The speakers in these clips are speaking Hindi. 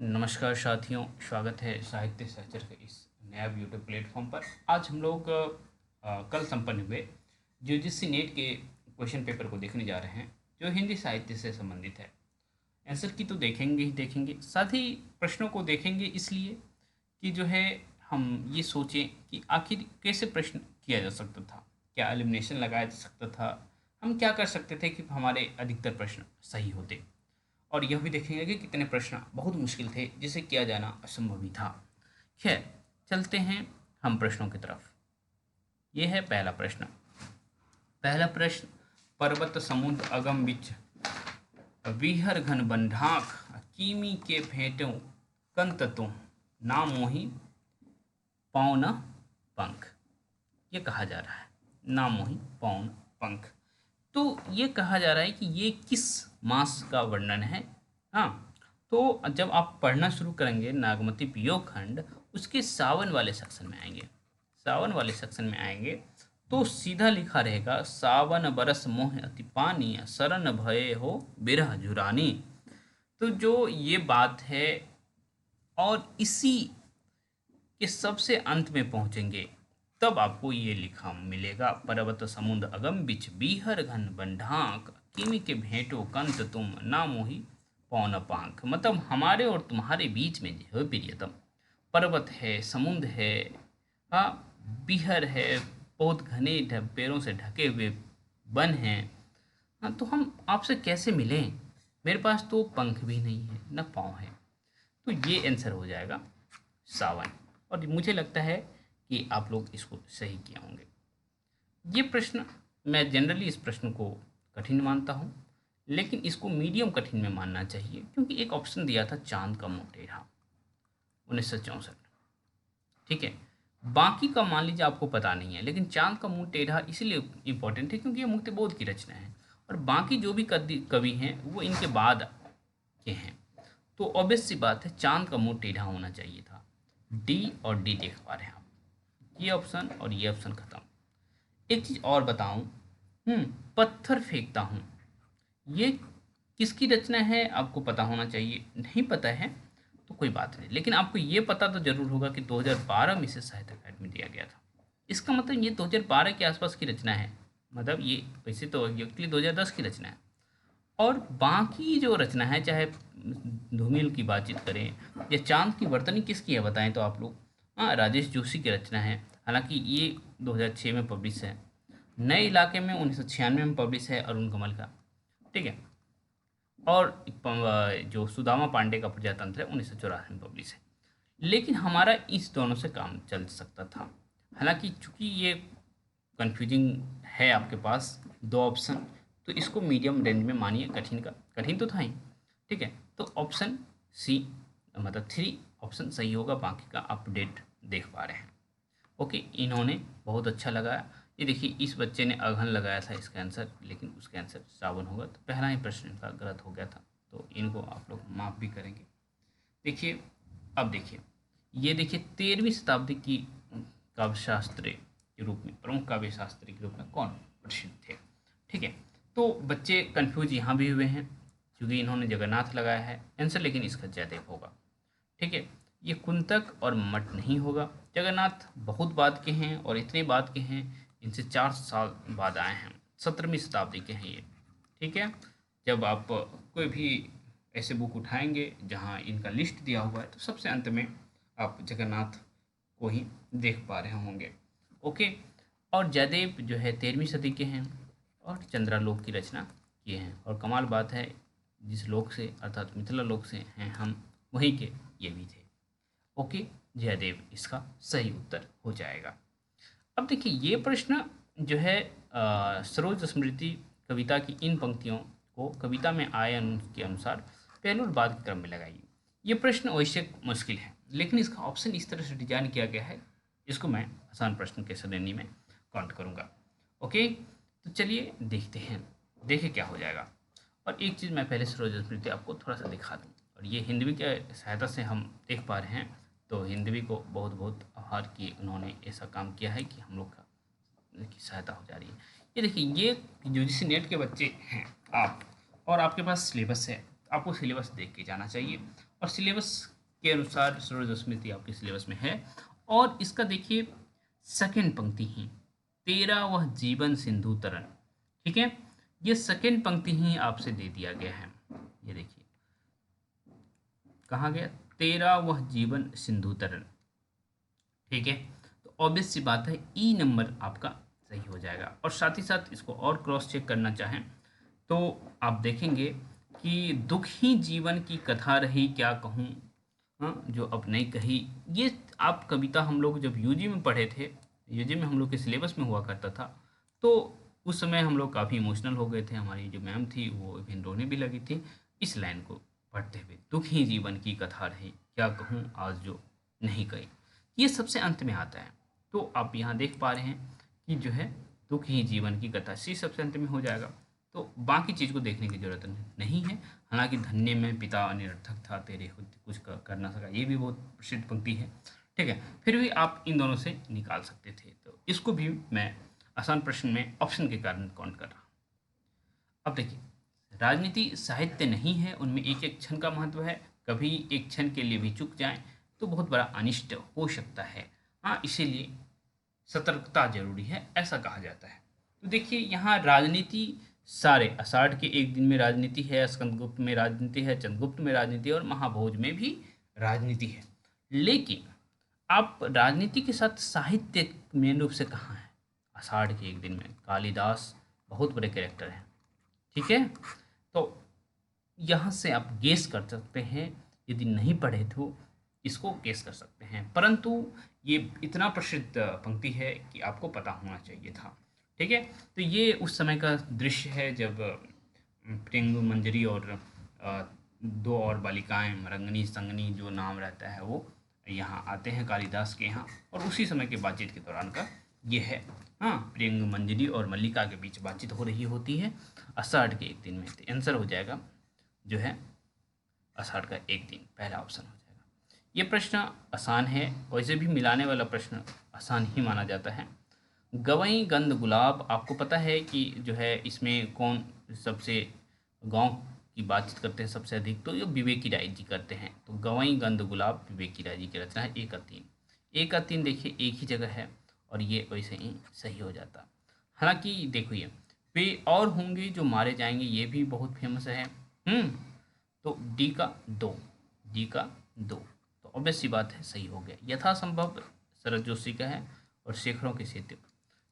नमस्कार साथियों, स्वागत है साहित्य सहचर के इस नया यूट्यूब प्लेटफॉर्म पर। आज हम लोग कल संपन्न हुए यूजीसी नेट के क्वेश्चन पेपर को देखने जा रहे हैं, जो हिंदी साहित्य से संबंधित है। आंसर की तो देखेंगे ही देखेंगे, साथ ही प्रश्नों को देखेंगे, इसलिए कि जो है हम ये सोचें कि आखिर कैसे प्रश्न किया जा सकता था, क्या एलिमिनेशन लगाया जा सकता था, हम क्या कर सकते थे कि हमारे अधिकतर प्रश्न सही होते। और यह भी देखेंगे कि कितने प्रश्न बहुत मुश्किल थे जिसे किया जाना असंभव ही था। खैर, चलते हैं हम प्रश्नों की तरफ। ये है पहला प्रश्न। पहला प्रश्न, पर्वत समुद्र अगम बिच विहर घन बंढाक कीमी के भेंटो कंत तुम नाम मोहि पौन पंख। ये कहा जा रहा है, नाम मोहि पौन पंख। तो ये कहा जा रहा है कि ये किस मास का वर्णन है। हाँ, तो जब आप पढ़ना शुरू करेंगे नागमती पियोग खंड, उसके सावन वाले सेक्शन में आएंगे। सावन वाले सेक्शन में आएंगे तो सीधा लिखा रहेगा, सावन बरस मोह अति पानी शरण भये हो बिरह जुरानी। तो जो ये बात है, और इसी के सबसे अंत में पहुंचेंगे तब आपको ये लिखा मिलेगा, पर्वत समुद्र अगम बिच बीहर घन बंढाक किमि के भेंटो कंत तुम ना मोहि पौन पांख। मतलब हमारे और तुम्हारे बीच में जो है प्रियतम, पर्वत है, समुद्र है, हाँ, बीहर है, बहुत घने पेड़ों से ढके हुए वन हैं। हाँ, तो हम आपसे कैसे मिलें, मेरे पास तो पंख भी नहीं है न पाँव है। तो ये आंसर हो जाएगा सावन। और मुझे लगता है कि आप लोग इसको सही किए होंगे। ये प्रश्न, मैं जनरली इस प्रश्न को कठिन मानता हूँ, लेकिन इसको मीडियम कठिन में मानना चाहिए, क्योंकि एक ऑप्शन दिया था चांद का मुंह टेढ़ा, 1964। ठीक है, बाकी का मान लीजिए आपको पता नहीं है, लेकिन चांद का मुंह टेढ़ा इसलिए इम्पोर्टेंट है क्योंकि ये मुक्तिबोध की रचना है, और बाकी जो भी कवि हैं वो इनके बाद के हैं। तो ऑब्वियस सी बात है, चांद का मुंह टेढ़ा होना चाहिए था। डी और डी देख पा रहे हैं आप, ये ऑप्शन और ये ऑप्शन खत्म। एक चीज और बताऊं, पत्थर फेंकता हूं, ये किसकी रचना है आपको पता होना चाहिए। नहीं पता है तो कोई बात नहीं, लेकिन आपको ये पता तो जरूर होगा कि 2012 में इसे साहित्य अकादमी दिया गया था। इसका मतलब ये 2012 के आसपास की रचना है। मतलब ये वैसे तो एक्चुअली 2010 की रचना है। और बाकी जो रचना है, चाहे धूमिल की बातचीत करें या चांद की वर्तनी किसकी है बताएं तो आप लोग, हाँ, राजेश जोशी की रचना है। हालांकि ये 2006 में पब्लिश है। नए इलाके में 1996 में पब्लिश है अरुण कमल का। ठीक है, और जो सुदामा पांडे का प्रजातंत्र है 1984 में पब्लिश है। लेकिन हमारा इस दोनों से काम चल सकता था। हालांकि चूंकि ये कंफ्यूजिंग है आपके पास दो ऑप्शन, तो इसको मीडियम रेंज में मानिए, कठिन का कठिन तो था ही। ठीक है, तो ऑप्शन सी, मतलब 3 ऑप्शन सही होगा, बाकी का अपडेट देख पा रहे हैं। ओके, इन्होंने बहुत अच्छा लगाया। ये देखिए, इस बच्चे ने अघन लगाया था इसका आंसर, लेकिन उसका आंसर सावन होगा, तो पहला ही प्रश्न इनका गलत हो गया था, तो इनको आप लोग माफ भी करेंगे। देखिए, अब देखिए, ये देखिए 13वीं शताब्दी की काव्यशास्त्री के रूप में, प्रमुख काव्यशास्त्री के रूप में कौन प्रसिद्ध थे। ठीक है, तो बच्चे कंफ्यूज यहाँ भी हुए हैं क्योंकि इन्होंने जगन्नाथ लगाया है आंसर, लेकिन इसका जयदेव होगा। ठीक है, ये कुंतक और मठ नहीं होगा। जगन्नाथ बहुत बाद के हैं, और इतने बाद के हैं, इनसे 4 साल बाद आए हैं, 17वीं शताब्दी के हैं ये। ठीक है, जब आप कोई भी ऐसे बुक उठाएंगे जहाँ इनका लिस्ट दिया हुआ है, तो सबसे अंत में आप जगन्नाथ को ही देख पा रहे होंगे। ओके, और जयदेव जो है 13वीं सदी के हैं, और चंद्रालोक की रचना किए हैं। और कमाल बात है, जिस लोक से अर्थात मिथिला लोक से हैं हम, वहीं के ये भी थे। ओके, जयदेव इसका सही उत्तर हो जाएगा। अब देखिए, ये प्रश्न जो है सरोज स्मृति कविता की इन पंक्तियों को कविता में आए के अनुसार पहले और बाद के क्रम में लगाइए। ये प्रश्न अवश्य मुश्किल है, लेकिन इसका ऑप्शन इस तरह से डिजाइन किया गया है, इसको मैं आसान प्रश्न के श्रेणी में काउंट करूँगा। ओके, तो चलिए देखते हैं, देखें क्या हो जाएगा। और एक चीज़ मैं पहले सरोज स्मृति आपको थोड़ा सा दिखा दूँ, और ये हिंदवी के सहायता से हम देख पा रहे हैं, तो हिंदवी को बहुत बहुत आभार कि उन्होंने ऐसा काम किया है कि हम लोग का की सहायता हो जा रही है। ये देखिए, ये यूजीसी नेट के बच्चे हैं आप, और आपके पास सिलेबस है, आपको सिलेबस देख के जाना चाहिए। और सिलेबस के अनुसार सरोज स्मृति आपके सिलेबस में है। और इसका देखिए सेकंड पंक्ति ही, तेरा वह जीवन सिंधु तरन, ठीक है, ये सेकंड पंक्ति ही आपसे दे दिया गया है। ये देखिए कहा गया, तेरा वह जीवन सिंधु तरन, ठीक है। तो ऑब्वियस सी बात है ई नंबर आपका सही हो जाएगा। और साथ ही साथ इसको और क्रॉस चेक करना चाहें तो आप देखेंगे कि दुख ही जीवन की कथा रही क्या कहूँ, हाँ, जो अब नहीं कही। ये आप कविता हम लोग जब यूजी में पढ़े थे, यूजी में हम लोग के सिलेबस में हुआ करता था, तो उस समय हम लोग काफ़ी इमोशनल हो गए थे। हमारी जो मैम थी वो इवन रोने भी लगी थी इस लाइन को पढ़ते हुए, दुख ही जीवन की कथा रही क्या कहूँ आज जो नहीं कही। ये सबसे अंत में आता है। तो आप यहाँ देख पा रहे हैं कि जो है दुख ही जीवन की कथा सी सबसे अंत में हो जाएगा। तो बाकी चीज़ को देखने की जरूरत नहीं है। हालांकि धन्य में पिता अनिरर्थक था तेरे खुद कुछ कर ना सका, ये भी बहुत प्रसिद्ध पंक्ति है, ठीक है। फिर भी आप इन दोनों से निकाल सकते थे, तो इसको भी मैं आसान प्रश्न में ऑप्शन के कारण काउंट कर रहा। अब देखिए, राजनीति साहित्य नहीं है, उनमें एक एक क्षण का महत्व है। कभी एक क्षण के लिए भी चूक जाए तो बहुत बड़ा अनिष्ट हो सकता है। हाँ, इसीलिए सतर्कता जरूरी है, ऐसा कहा जाता है। तो देखिए यहाँ राजनीति सारे आषाढ़ के एक दिन में राजनीति है, स्कंदगुप्त में राजनीति है, चंद्रगुप्त में राजनीति है और महाभोज में भी राजनीति है। लेकिन आप राजनीति के साथ साहित्य मेन रूप से कहाँ है? आषाढ़ के एक दिन में कालिदास बहुत बड़े कैरेक्टर हैं, ठीक है। तो यहाँ से आप गेस कर सकते हैं, यदि नहीं पढ़े तो इसको गेस कर सकते हैं, परंतु ये इतना प्रसिद्ध पंक्ति है कि आपको पता होना चाहिए था, ठीक है। तो ये उस समय का दृश्य है जब प्रियंगु मंजरी और दो और बालिकाएं मरंगनी संगनी जो नाम रहता है वो यहाँ आते हैं कालिदास के यहाँ, और उसी समय के बातचीत के दौरान का ये है। हाँ, प्रियंगु मंजरी और मल्लिका के बीच बातचीत हो रही होती है आषाढ़ के एक दिन में। तो आंसर हो जाएगा जो है आषाढ़ का एक दिन, पहला ऑप्शन हो जाएगा। ये प्रश्न आसान है, वैसे भी मिलाने वाला प्रश्न आसान ही माना जाता है। गवई गंध गुलाब, आपको पता है कि जो है इसमें कौन सबसे गांव की बातचीत करते हैं सबसे अधिक, तो ये विवेकी राय जी करते हैं। तो गवई गंध गुलाब विवेकी राय जी की रचना है। एक का तीन देखिए एक ही जगह है और ये वैसे ही सही हो जाता। हालांकि देखो ये वे और होंगे जो मारे जाएंगे, ये भी बहुत फेमस है। तो डी का दो, तो ऑब्वियस सी बात है सही हो गया। यथासंभव शरद जोशी का है और शेखरों के सेतु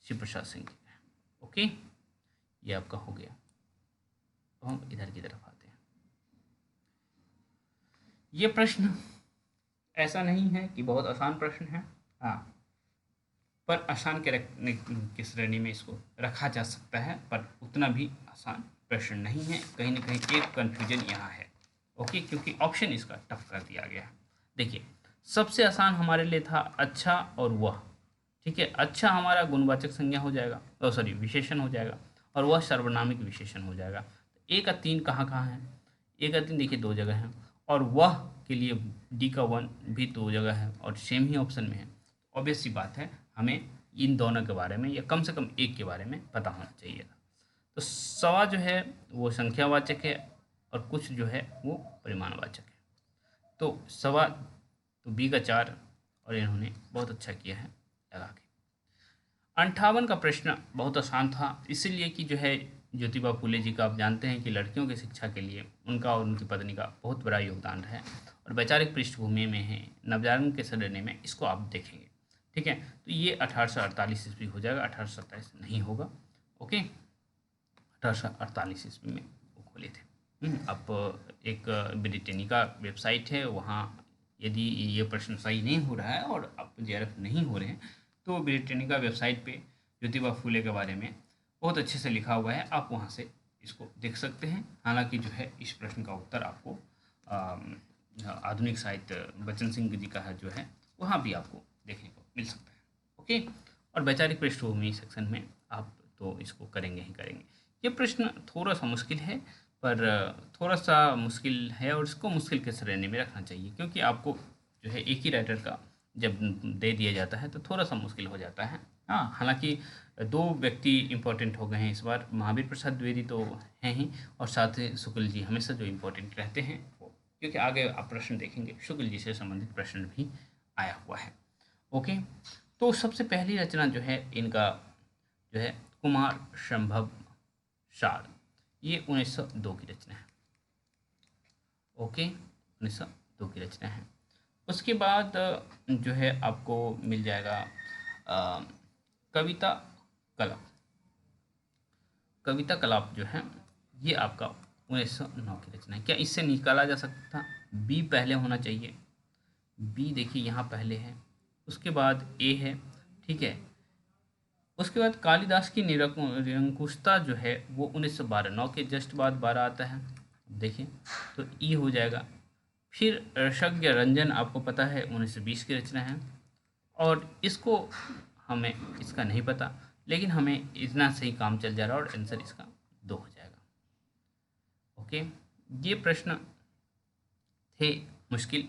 शिव प्रसाद सिंह जी का है। ओके, ये आपका हो गया। तो हम इधर की तरफ आते हैं। ये प्रश्न ऐसा नहीं है कि बहुत आसान प्रश्न है, हाँ, पर आसान के रखने की श्रेणी में इसको रखा जा सकता है, पर उतना भी आसान प्रश्न नहीं है। कहीं ना कहीं एक कन्फ्यूजन यहाँ है, ओके, क्योंकि ऑप्शन इसका टफ कर दिया गया है। देखिए सबसे आसान हमारे लिए था अच्छा और वह, ठीक है। अच्छा हमारा गुणवाचक संज्ञा हो जाएगा, सॉरी विशेषण हो जाएगा, और वह सर्वनामिक विशेषण हो जाएगा। एक का तीन कहाँ है? एक का तीन देखिए दो जगह है, और वह के लिए डी का वन भी दो जगह है और सेम ही ऑप्शन में है। ऑब्वियस सी बात है हमें इन दोनों के बारे में या कम से कम एक के बारे में पता होना चाहिए था। तो सवा जो है वो संख्यावाचक है और कुछ जो है वो परिमाणवाचक है। तो सवा तो बी का 4, और इन्होंने बहुत अच्छा किया है लगा के। 58 का प्रश्न बहुत आसान था, इसीलिए कि जो है ज्योतिबा फूले जी का आप जानते हैं कि लड़कियों की शिक्षा के लिए उनका और उनकी पत्नी का बहुत बड़ा योगदान है, और वैचारिक पृष्ठभूमि में है नवजागरण के सदने में, इसको आप देखेंगे, ठीक है। तो ये 1848 ईस्वी हो जाएगा, 1827 नहीं होगा, ओके। 1848 ईस्वी में वो खोले थे। अब एक ब्रिटेनिका वेबसाइट है, वहाँ यदि ये प्रश्न सही नहीं हो रहा है और आप जेआरएफ नहीं हो रहे हैं तो ब्रिटेनिका वेबसाइट पे ज्योतिबा फूले के बारे में बहुत अच्छे से लिखा हुआ है, आप वहाँ से इसको देख सकते हैं। हालांकि जो है इस प्रश्न का उत्तर आपको आधुनिक साहित्य बच्चन सिंह जी का है जो है वहाँ भी आपको देखने को मिल सकता है, ओके। और वैचारिक पृष्ठभूमि सेक्शन में आप तो इसको करेंगे ही करेंगे। ये प्रश्न थोड़ा सा मुश्किल है, पर थोड़ा सा मुश्किल है और इसको मुश्किल के श्रेणी में रखना चाहिए, क्योंकि आपको जो है एक ही राइटर का जब दे दिया जाता है तो थोड़ा सा मुश्किल हो जाता है। हाँ, हालांकि दो व्यक्ति इम्पोर्टेंट हो गए हैं इस बार, महावीर प्रसाद द्विवेदी तो हैं ही, और साथ ही शुक्ल जी हमेशा जो इम्पोर्टेंट रहते हैं वो क्योंकि आगे आप प्रश्न देखेंगे शुक्ल जी से संबंधित प्रश्न भी आया हुआ है। ओके, तो सबसे पहली रचना जो है इनका जो है कुमार संभव सार, ये 1902 की रचना है। ओके, 1902 की रचना है। उसके बाद जो है आपको मिल जाएगा अ, कविता कलाप। कविता कलाप जो है ये आपका 1909 की रचना है। क्या इससे निकाला जा सकता था? बी पहले होना चाहिए। बी देखिए यहाँ पहले है, उसके बाद ए है, ठीक है। उसके बाद कालिदास की निरंकुशता जो है वो 1912, 9 के जस्ट बाद 12 आता है, देखिए तो ई हो जाएगा। फिर रसज्ञ रंजन आपको पता है 1920 की रचना है, और इसको हमें इसका नहीं पता, लेकिन हमें इतना सही काम चल जा रहा है और आंसर इसका 2 हो जाएगा। ओके, ये प्रश्न थे मुश्किल,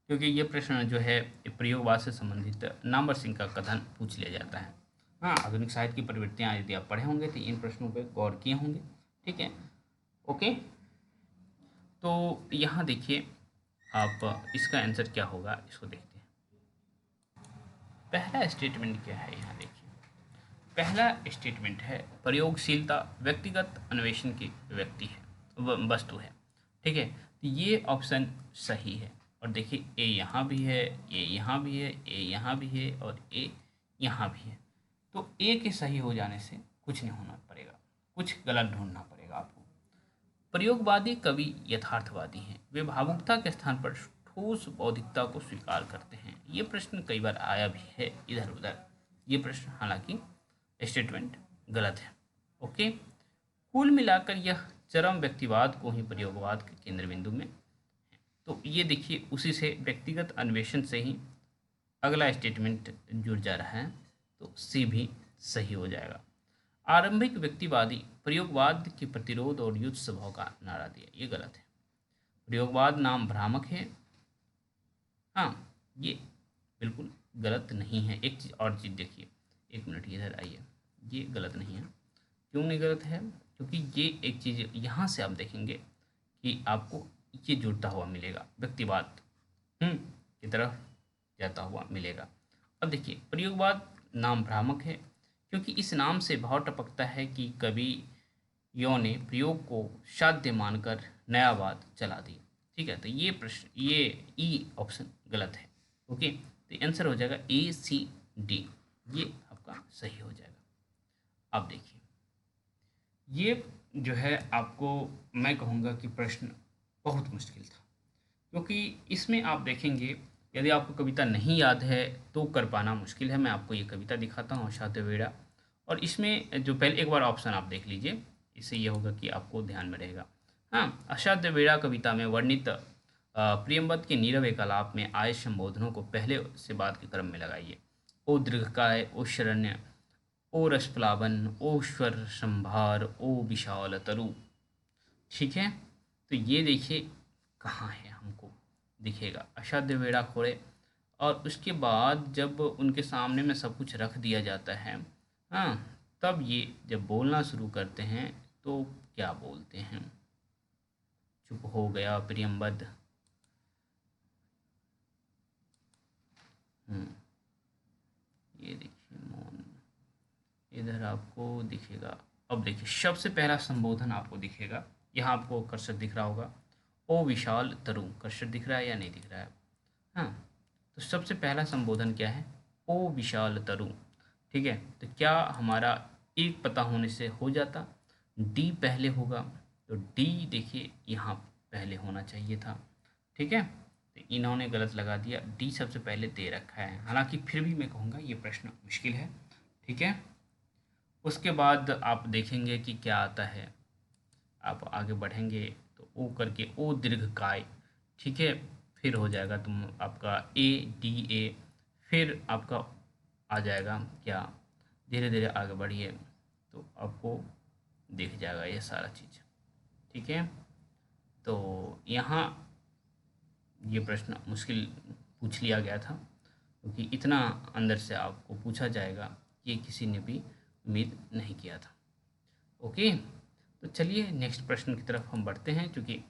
क्योंकि ये प्रश्न जो है प्रयोगवाद से संबंधित नामवर सिंह का कथन पूछ लिया जाता है। हाँ, आधुनिक साहित्य की प्रवृत्तियाँ यदि आप पढ़े होंगे तो इन प्रश्नों पर गौर किए होंगे, ठीक है। ओके, तो यहाँ देखिए आप इसका आंसर क्या होगा इसको देखते हैं। पहला स्टेटमेंट क्या है यहाँ देखिए। पहला स्टेटमेंट है प्रयोगशीलता व्यक्तिगत अन्वेषण की व्यक्ति है वस्तु है, ठीक है। तो ये ऑप्शन सही है। और देखिए ए यहाँ भी है, ए यहाँ भी है, ए यहाँ भी है और ए यहाँ भी है। तो ए के सही हो जाने से कुछ नहीं होना पड़ेगा, कुछ गलत ढूंढना पड़ेगा आपको। प्रयोगवादी कवि यथार्थवादी हैं, वे भावुकता के स्थान पर ठोस बौद्धिकता को स्वीकार करते हैं। ये प्रश्न कई बार आया भी है इधर उधर। ये प्रश्न हालांकि स्टेटमेंट गलत है। ओके, कुल मिलाकर यह चरम व्यक्तिवाद को ही प्रयोगवाद के केंद्र बिंदु में है। तो ये देखिए उसी से व्यक्तिगत अन्वेषण से ही अगला स्टेटमेंट जुड़ जा रहा है, तो सी भी सही हो जाएगा। आरंभिक व्यक्तिवादी प्रयोगवाद के प्रतिरोध और युद्ध स्वभाव का नारा दिया, ये गलत है। प्रयोगवाद नाम भ्रामक है, हाँ ये बिल्कुल गलत नहीं है। एक चीज़ और चीज़ देखिए, एक मिनट इधर आइए, ये गलत नहीं है। क्यों नहीं गलत है? क्योंकि ये एक चीज़ यहाँ से आप देखेंगे कि आपको ये जुड़ता हुआ मिलेगा, व्यक्तिवाद की तरफ जाता हुआ मिलेगा। अब देखिए प्रयोगवाद नाम भ्रामक है, क्योंकि इस नाम से भाव टपकता है कि कवियों ने प्रयोग को साध्य मानकर नया बात चला दी, ठीक है। तो ये प्रश्न, ये ई ऑप्शन गलत है। ओके, तो आंसर हो जाएगा ए सी डी, ये आपका सही हो जाएगा। अब देखिए ये जो है आपको मैं कहूँगा कि प्रश्न बहुत मुश्किल था, क्योंकि इसमें आप देखेंगे यदि आपको कविता नहीं याद है तो कर पाना मुश्किल है। मैं आपको ये कविता दिखाता हूँ अषाढ्य वेड़ा, और इसमें जो पहले एक बार ऑप्शन आप देख लीजिए, इससे ये होगा कि आपको ध्यान में रहेगा। हाँ, अषाढ्य वेड़ा कविता में वर्णित प्रियंवद के नीरव एकालाप में आए संबोधनों को पहले से बाद के क्रम में लगाइए। ओ दीर्घकाय, ओ शरण्य, ओ रसप्लावन, ओ स्वर संभार, ओ विशाल तरु, ठीक है। तो ये देखिए कहाँ है, हमको दिखेगा अषाढ्य वेड़ा खोड़े, और उसके बाद जब उनके सामने में सब कुछ रख दिया जाता है, हाँ, तब ये जब बोलना शुरू करते हैं तो क्या बोलते हैं, चुप हो गया प्रियंवद, ये देखिए मौन, इधर आपको दिखेगा। अब देखिए सबसे पहला संबोधन आपको दिखेगा, यहाँ आपको कर्सर दिख रहा होगा, ओ विशाल तरु, कर्सर दिख रहा है या नहीं दिख रहा है? हाँ, तो सबसे पहला संबोधन क्या है? ओ विशाल तरु, ठीक है। तो क्या हमारा एक पता होने से हो जाता? डी पहले होगा, तो डी देखिए यहाँ पहले होना चाहिए था, ठीक है। तो इन्होंने गलत लगा दिया, डी सबसे पहले दे रखा है। हालांकि फिर भी मैं कहूँगा ये प्रश्न मुश्किल है, ठीक है। उसके बाद आप देखेंगे कि क्या आता है, आप आगे बढ़ेंगे तो ओ करके ओ दीर्घकाय, ठीक है। फिर हो जाएगा तुम आपका ए डी ए, फिर आपका आ जाएगा क्या, धीरे धीरे आगे बढ़िए तो आपको दिख जाएगा ये सारा चीज़, ठीक है। तो यहाँ ये प्रश्न मुश्किल पूछ लिया गया था, क्योंकि इतना अंदर से आपको पूछा जाएगा ये किसी ने भी उम्मीद नहीं किया था। ओके, तो चलिए नेक्स्ट प्रश्न की तरफ हम बढ़ते हैं, क्योंकि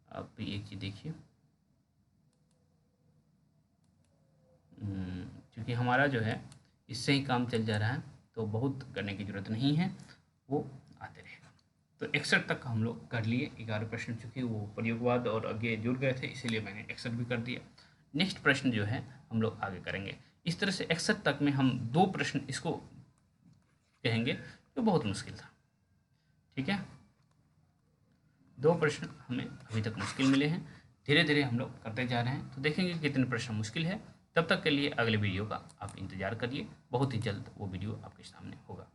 आप एक चीज़ देखिए, क्योंकि हमारा जो है इससे ही काम चल जा रहा है, तो बहुत करने की ज़रूरत नहीं है, वो आते रहेगा। तो 61 तक हम लोग कर लिए। 11 प्रश्न चूँकि वो प्रयोगवाद और आगे जुड़ गए थे, इसीलिए मैंने 61 भी कर दिया। नेक्स्ट प्रश्न जो है हम लोग आगे करेंगे। इस तरह से 61 तक में हम 2 प्रश्न इसको कहेंगे जो बहुत मुश्किल था। ठीक है, 2 प्रश्न हमें अभी तक मुश्किल मिले हैं, धीरे धीरे हम लोग करते जा रहे हैं, तो देखेंगे कितने प्रश्न मुश्किल है। तब तक के लिए अगले वीडियो का आप इंतज़ार करिए, बहुत ही जल्द वो वीडियो आपके सामने होगा।